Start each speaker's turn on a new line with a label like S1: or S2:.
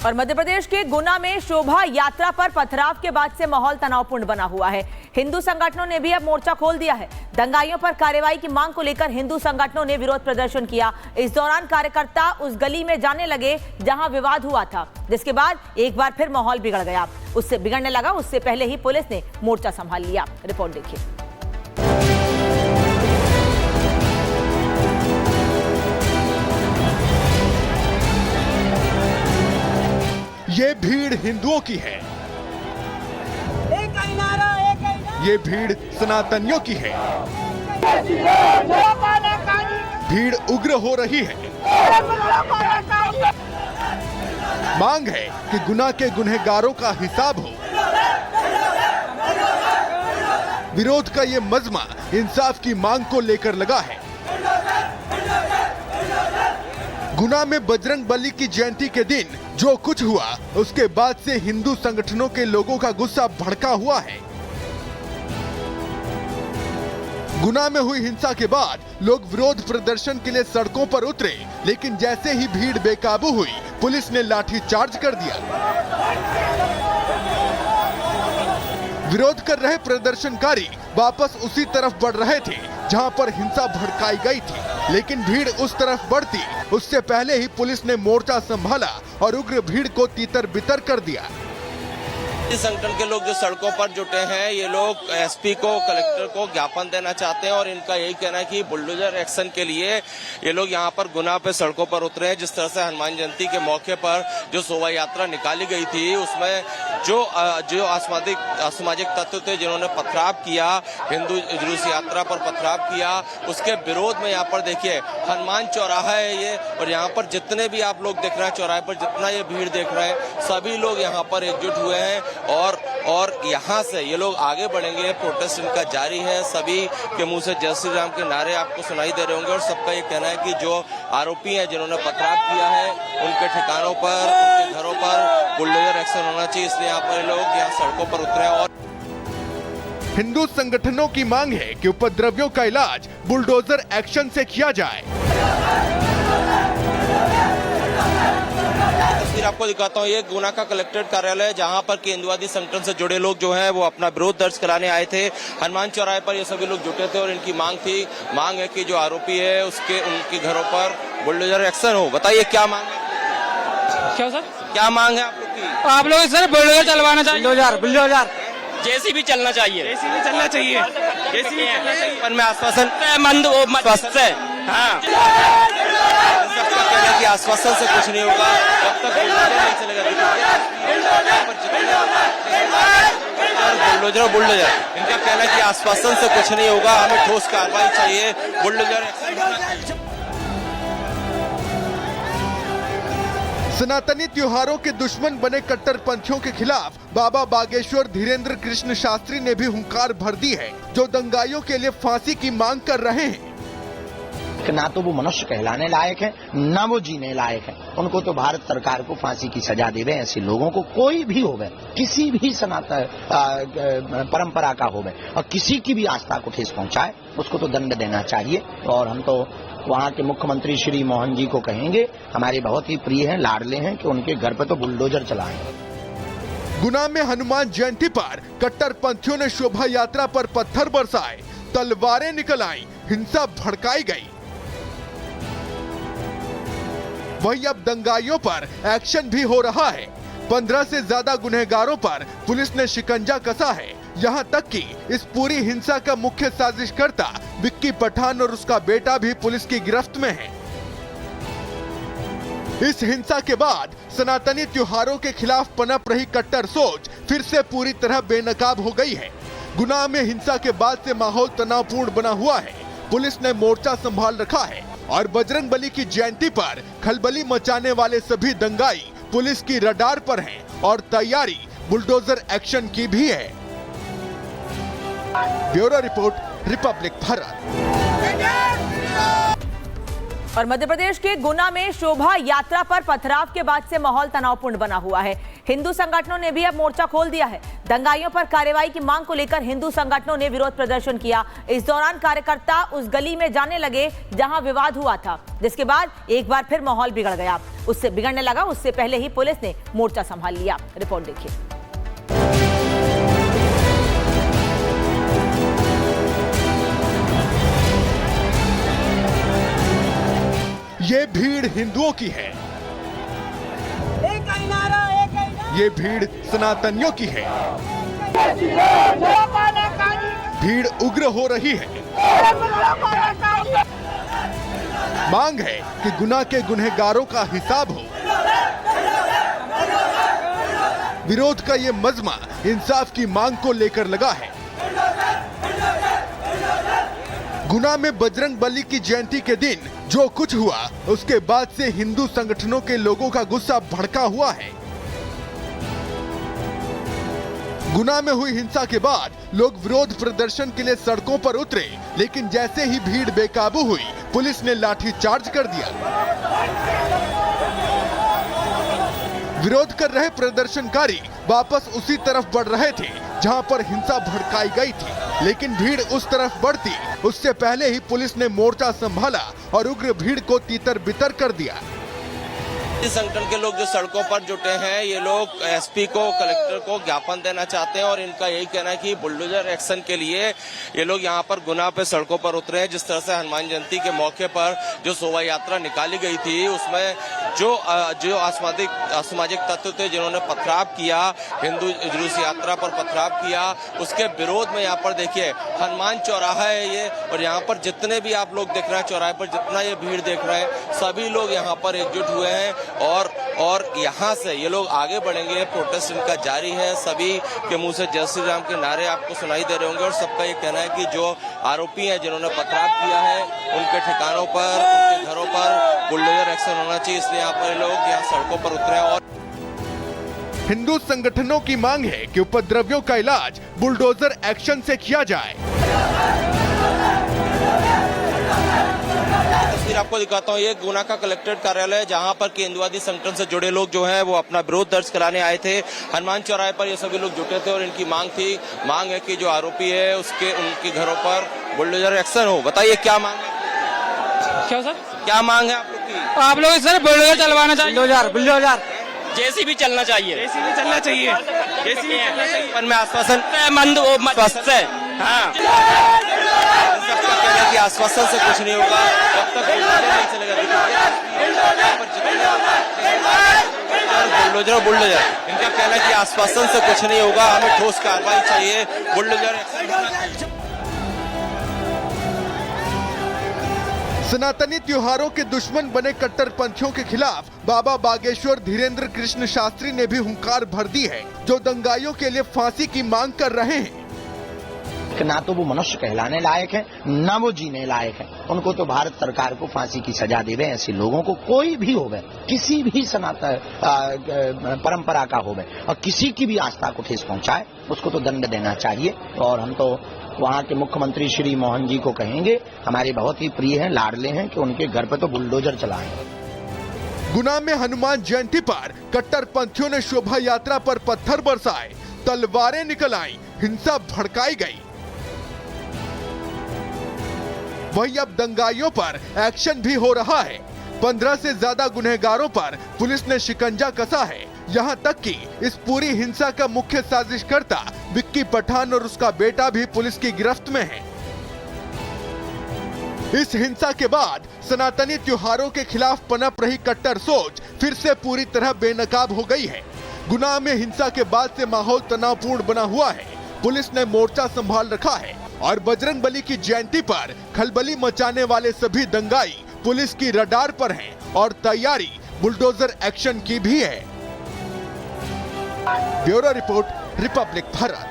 S1: और मध्य प्रदेश के गुना में शोभा यात्रा पर पथराव के बाद से माहौल तनावपूर्ण बना हुआ है। हिंदू संगठनों ने भी अब मोर्चा खोल दिया है। दंगाइयों पर कार्रवाई की मांग को लेकर हिंदू संगठनों ने विरोध प्रदर्शन किया। इस दौरान कार्यकर्ता उस गली में जाने लगे जहां विवाद हुआ था, जिसके बाद एक बार फिर माहौल बिगड़ने लगा। उससे पहले ही पुलिस ने मोर्चा संभाल लिया। रिपोर्ट देखिए।
S2: ये भीड़ हिंदुओं की है, ये भीड़ सनातनियों की है। भीड़ उग्र हो रही है। मांग है कि गुना के गुनहगारों का हिसाब हो। विरोध का ये मजमा इंसाफ की मांग को लेकर लगा है। गुना में बजरंग बली की जयंती के दिन जो कुछ हुआ, उसके बाद से हिंदू संगठनों के लोगों का गुस्सा भड़का हुआ है। गुना में हुई हिंसा के बाद लोग विरोध प्रदर्शन के लिए सड़कों पर उतरे, लेकिन जैसे ही भीड़ बेकाबू हुई, पुलिस ने लाठीचार्ज कर दिया। विरोध कर रहे प्रदर्शनकारी वापस उसी तरफ बढ़ रहे थे जहां पर हिंसा भड़काई गई थी, लेकिन भीड़ उस तरफ बढ़ती उससे पहले ही पुलिस ने मोर्चा संभाला और उग्र भीड़ को तीतर बितर कर दिया।
S3: संगठन के लोग जो सड़कों पर जुटे हैं, ये लोग एसपी को, कलेक्टर को ज्ञापन देना चाहते हैं और इनका यही कहना है कि बुलडोजर एक्शन के लिए ये लोग यहाँ पर गुना पे सड़कों पर उतरे हैं। जिस तरह से हनुमान जयंती के मौके पर जो शोभा यात्रा निकाली गई थी, उसमें जो असामाजिक तत्व थे जिन्होंने पथराव किया, हिंदू जुलूस यात्रा पर पथराव किया, उसके विरोध में यहाँ पर देखिए हनुमान चौराहा है ये, और यहाँ पर जितने भी आप लोग देख रहे हैं चौराहे पर जितना ये भीड़ देख रहे हैं, सभी लोग यहाँ पर एकजुट हुए हैं और यहाँ से ये लोग आगे बढ़ेंगे। प्रोटेस्ट इनका जारी है। सभी के मुंह से जय श्री राम के नारे आपको सुनाई दे रहे होंगे और सबका ये कहना है कि जो आरोपी हैं जिन्होंने पथराव किया है, उनके ठिकानों पर, उनके घरों पर बुलडोजर एक्शन होना चाहिए। इसलिए यहाँ पर लोग यहाँ सड़कों पर उतरे। और
S2: हिंदू संगठनों की मांग है कि उपद्रवियों का इलाज बुलडोजर एक्शन से किया जाए।
S3: तस्वीर आपको दिखाता हूँ, ये गुना का कलेक्ट्रेट कार्यालय है जहाँ पर कि हिंदुवादी संगठन से जुड़े लोग जो हैं वो अपना विरोध दर्ज कराने आए थे। हनुमान चौराहे पर ये सभी लोग जुटे थे और इनकी मांग है कि जो आरोपी है उनके घरों पर बुलडोजर एक्शन हो। बताइए क्या मांग है?
S4: क्या सर,
S3: क्या मांग है आप लोग की?
S4: आप लोग सर बुलडोजर चलवाना चाहिए। बुलडोजर
S3: जेसीबी चलना चाहिए।
S4: जेसीबी चलना चाहिए।
S3: जेसीबी चलना चाहिए। मन में आश्वासन कि आश्वासन से कुछ नहीं होगा जब तक नहीं चलेगा। बुलडोजर इनका कहना है कि आश्वासन से कुछ नहीं होगा, हमें ठोस कार्रवाई चाहिए। बुलडोजर
S2: सनातनी त्योहारों के दुश्मन बने कट्टरपंथियों के खिलाफ बाबा बागेश्वर धीरेन्द्र कृष्ण शास्त्री ने भी हुंकार भर दी है, जो दंगाइयों के लिए फांसी की मांग कर रहे हैं।
S5: ना तो वो मनुष्य कहलाने लायक है, ना वो जीने लायक है। उनको तो भारत सरकार को फांसी की सजा देवे। ऐसे लोगों को कोई भी होवे, किसी भी सनातन परंपरा का होवे और किसी की भी आस्था को ठेस पहुंचाए, उसको तो दंड देना चाहिए। और हम तो वहाँ के मुख्यमंत्री श्री मोहन जी को कहेंगे, हमारे बहुत ही प्रिय हैं, लाडले हैं, कि उनके घर पे तो बुलडोजर चलाएं।
S2: गुना में हनुमान जयंती पर कट्टरपंथियों ने शोभा यात्रा पर पत्थर बरसाए, तलवारें निकल आई, हिंसा भड़काई गई। वहीं अब दंगाइयों पर एक्शन भी हो रहा है। 15 से ज्यादा गुनहगारों पर पुलिस ने शिकंजा कसा है। यहाँ तक कि इस पूरी हिंसा का मुख्य साजिशकर्ता विक्की पठान और उसका बेटा भी पुलिस की गिरफ्त में है। इस हिंसा के बाद सनातनी त्योहारों के खिलाफ पनप रही कट्टर सोच फिर से पूरी तरह बेनकाब हो गई है। गुना में हिंसा के बाद से माहौल तनावपूर्ण बना हुआ है। पुलिस ने मोर्चा संभाल रखा है और बजरंग बली की जयंती पर खलबली मचाने वाले सभी दंगाई पुलिस की रडार पर हैं और तैयारी बुलडोजर एक्शन की भी है। Bureau report, Republic Bharat.
S1: और मध्य प्रदेश के गुना में शोभा यात्रा पर पथराव के बाद से माहौल तनावपूर्ण बना हुआ है। हिंदू संगठनों ने भी अब मोर्चा खोल दिया है। दंगाइयों पर कार्रवाई की मांग को लेकर हिंदू संगठनों ने विरोध प्रदर्शन किया। इस दौरान कार्यकर्ता उस गली में जाने लगे जहां विवाद हुआ था, जिसके बाद एक बार फिर माहौल बिगड़ने लगा। उससे पहले ही पुलिस ने मोर्चा संभाल लिया। रिपोर्ट देखिए।
S2: ये भीड़ हिंदुओं की है, ये भीड़ सनातनियों की है। भीड़ उग्र हो रही है। मांग है कि गुना के गुनहगारों का हिसाब हो। विरोध का ये मजमा इंसाफ की मांग को लेकर लगा है। गुना में बजरंग बली की जयंती के दिन जो कुछ हुआ, उसके बाद से हिंदू संगठनों के लोगों का गुस्सा भड़का हुआ है। गुना में हुई हिंसा के बाद लोग विरोध प्रदर्शन के लिए सड़कों पर उतरे, लेकिन जैसे ही भीड़ बेकाबू हुई, पुलिस ने लाठीचार्ज कर दिया। विरोध कर रहे प्रदर्शनकारी वापस उसी तरफ बढ़ रहे थे जहां पर हिंसा भड़काई गई थी, लेकिन भीड़ उस तरफ बढ़ती उससे पहले ही पुलिस ने मोर्चा संभाला और उग्र भीड़ को तीतर बितर कर दिया।
S3: इस संगठन के लोग जो सड़कों पर जुटे हैं, ये लोग एसपी को, कलेक्टर को ज्ञापन देना चाहते हैं और इनका यही कहना है कि बुलडोजर एक्शन के लिए ये लोग यहाँ पर गुना पे सड़कों पर उतरे हैं। जिस तरह से हनुमान जयंती के मौके पर जो शोभा यात्रा निकाली गई थी, उसमें जो असामाजिक तत्व थे जिन्होंने पथराव किया, हिंदू जुलूस यात्रा पर पथराव किया, उसके विरोध में यहाँ पर देखिए हनुमान चौराहा है ये, और यहाँ पर जितने भी आप लोग देख रहे हैं चौराहे पर जितना ये भीड़ देख रहे हैं, सभी लोग यहाँ पर एकजुट हुए हैं और यहाँ से ये लोग आगे बढ़ेंगे। प्रोटेस्ट इनका जारी है। सभी के मुंह से जय श्री राम के नारे आपको सुनाई दे रहे होंगे और सबका ये कहना है कि जो आरोपी हैं जिन्होंने पथराव किया है, उनके ठिकानों पर, उनके घरों पर बुलडोजर एक्शन होना चाहिए। इसलिए यहाँ पर लोग यहाँ सड़कों पर उतरे हैं। और
S2: हिंदू संगठनों की मांग है कि उपद्रवियों का इलाज बुलडोजर एक्शन से किया जाए।
S3: तस्वीर आपको दिखाता हूँ, ये गुना का कलेक्ट्रेट कार्यालय है जहाँ पर केंद्रवादी संगठन से जुड़े लोग जो हैं वो अपना विरोध दर्ज कराने आए थे। हनुमान चौराहे पर ये सभी लोग जुटे थे और इनकी मांग है कि जो आरोपी है उनके घरों पर बुलडोजर एक्शन हो। बताइए क्या मांग है?
S4: क्या सर?
S3: क्या मांग है आप लोग की?
S4: आप लोग सर बुलडोजर चलवाना चाहिए। बुलडोजर
S3: जेसीबी चलना चाहिए।
S4: जेसीबी चलना चाहिए।
S3: जेसीबी चलना चाहिए। मन में आश्वासन हाँ, सबका कहना है कि आश्वासन से कुछ नहीं होगा जब तक बुलडोजर नहीं चलेगा। बुलडोजर इनका कहना है कि आश्वासन से कुछ नहीं होगा, हमें ठोस कार्रवाई चाहिए। बुलडोजर
S2: सनातनी त्योहारों के दुश्मन बने कट्टरपंथियों के खिलाफ बाबा बागेश्वर धीरेन्द्र कृष्ण शास्त्री ने भी हुंकार भर दी है, जो दंगाइयों के लिए फांसी की मांग कर रहे हैं।
S5: ना तो वो मनुष्य कहलाने लायक है, ना वो जीने लायक है। उनको तो भारत सरकार को फांसी की सजा देवे। ऐसे लोगों को कोई भी होवे, किसी भी सनातन परंपरा का होवे और किसी की भी आस्था को ठेस पहुंचाए, उसको तो दंड देना चाहिए। और हम तो वहाँ के मुख्यमंत्री श्री मोहन जी को कहेंगे, हमारे बहुत ही प्रिय हैं, लाडले हैं, कि उनके घर पे तो बुलडोजर चलाएं।
S2: गुना में हनुमान जयंती पर कट्टरपंथियों ने शोभा यात्रा पर पत्थर बरसाए, तलवारें निकल आई, हिंसा भड़काई गई। वहीं अब दंगाइयों पर एक्शन भी हो रहा है। 15 से ज्यादा गुनहगारों पर पुलिस ने शिकंजा कसा है। यहाँ तक कि इस पूरी हिंसा का मुख्य साजिशकर्ता विक्की पठान और उसका बेटा भी पुलिस की गिरफ्त में है। इस हिंसा के बाद सनातनी त्योहारों के खिलाफ पनप रही कट्टर सोच फिर से पूरी तरह बेनकाब हो गई है। गुना में हिंसा के बाद से माहौल तनावपूर्ण बना हुआ है। पुलिस ने मोर्चा संभाल रखा है और बजरंग बली की जयंती पर खलबली मचाने वाले सभी दंगाई पुलिस की रडार पर हैं और तैयारी बुलडोजर एक्शन की भी है। Bureau report, Republic Bharat.